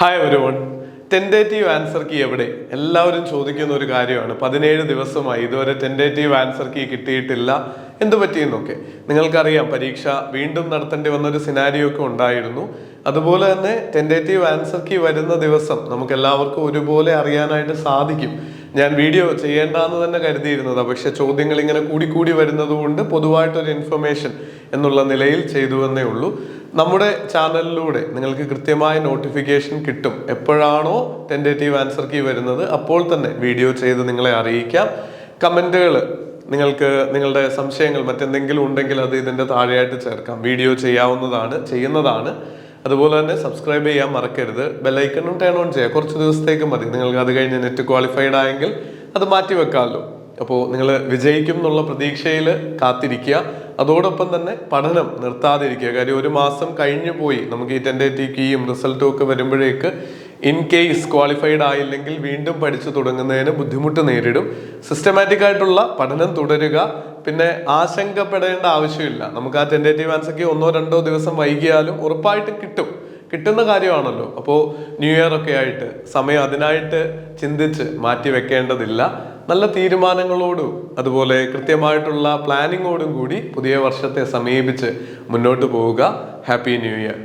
Hi everyone. Tentative answer key എവിടെ? എല്ലാവരും ചോദിക്കുന്ന ഒരു കാര്യമാണ്. 17 ദിവസമായി ഇതുവരെ ടെൻഡേറ്റീവ് ആൻസർ കീ കിട്ടിയിട്ടില്ല, എന്തു പറ്റിയെന്നൊക്കെ. നിങ്ങൾക്കറിയാം, പരീക്ഷ വീണ്ടും നടത്തേണ്ടി വന്നൊരു സിനാരിയോ ഒക്കെ ഉണ്ടായിരുന്നു. അതുപോലെ തന്നെ ടെൻഡേറ്റീവ് ആൻസർ കീ വരുന്ന ദിവസം നമുക്ക് എല്ലാവർക്കും ഒരുപോലെ അറിയാനായിട്ട് സാധിക്കും. ഞാൻ വീഡിയോ ചെയ്യേണ്ടെന്ന് തന്നെ കരുതിയിരുന്നതാണ്, പക്ഷെ ചോദ്യങ്ങൾ ഇങ്ങനെ കൂടി വരുന്നത് കൊണ്ട് പൊതുവായിട്ടൊരു ഇൻഫർമേഷൻ എന്നുള്ള നിലയിൽ ചെയ്തു എന്നേ ഉള്ളൂ. നമ്മുടെ ചാനലിലൂടെ നിങ്ങൾക്ക് കൃത്യമായ നോട്ടിഫിക്കേഷൻ കിട്ടും. എപ്പോഴാണോ ടെൻഡേറ്റീവ് ആൻസർ കീ വരുന്നത് അപ്പോൾ തന്നെ വീഡിയോ ചെയ്ത് നിങ്ങളെ അറിയിക്കാം. കമൻറ്റുകൾ, നിങ്ങൾക്ക് നിങ്ങളുടെ സംശയങ്ങൾ മറ്റെന്തെങ്കിലും ഉണ്ടെങ്കിൽ അത് ഇതിൻ്റെ താഴെയായിട്ട് ചേർക്കാം. വീഡിയോ ചെയ്യുന്നതാണ്. അതുപോലെ തന്നെ സബ്സ്ക്രൈബ് ചെയ്യാൻ മറക്കരുത്. ബെല്ലൈക്കണും ടേൺ ഓൺ ചെയ്യുക. കുറച്ച് ദിവസത്തേക്ക് മതി. നിങ്ങൾക്ക് അത് കഴിഞ്ഞ് നെറ്റ് ക്വാളിഫൈഡ് ആയെങ്കിൽ അത് മാറ്റി വെക്കാമല്ലോ. അപ്പോൾ നിങ്ങൾ വിജയിക്കും എന്നുള്ള പ്രതീക്ഷയിൽ കാത്തിരിക്കുക. അതോടൊപ്പം തന്നെ പഠനം നിർത്താതിരിക്കുക. കാര്യം ഒരു മാസം കഴിഞ്ഞു പോയി. നമുക്ക് ഈ ടെൻഡേറ്റീവ് കീയും റിസൾട്ടും ഒക്കെ വരുമ്പോഴേക്ക് ഇൻ കേസ് ക്വാളിഫൈഡ് ആയില്ലെങ്കിൽ വീണ്ടും പഠിച്ചു തുടങ്ങുന്നതിന് ബുദ്ധിമുട്ട് നേരിടും. സിസ്റ്റമാറ്റിക് ആയിട്ടുള്ള പഠനം തുടരുക. പിന്നെ ആശങ്കപ്പെടേണ്ട ആവശ്യമില്ല. നമുക്ക് ആ ടെൻഡേറ്റീവ് ആൻസർ കീ 1-2 ദിവസം വൈകിയാലും ഉറപ്പായിട്ടും കിട്ടുന്ന കാര്യമാണല്ലോ. അപ്പോൾ ന്യൂ ഇയർ ഒക്കെ ആയിട്ട് സമയം അതിനായിട്ട് ചിന്തിച്ച് മാറ്റി വെക്കേണ്ടതില്ല. നല്ല തീരുമാനങ്ങളോടും അതുപോലെ കൃത്യമായിട്ടുള്ള പ്ലാനിങ്ങോടും കൂടി പുതിയ വർഷത്തെ സമീപിച്ച് മുന്നോട്ട് പോവുക. Happy new year.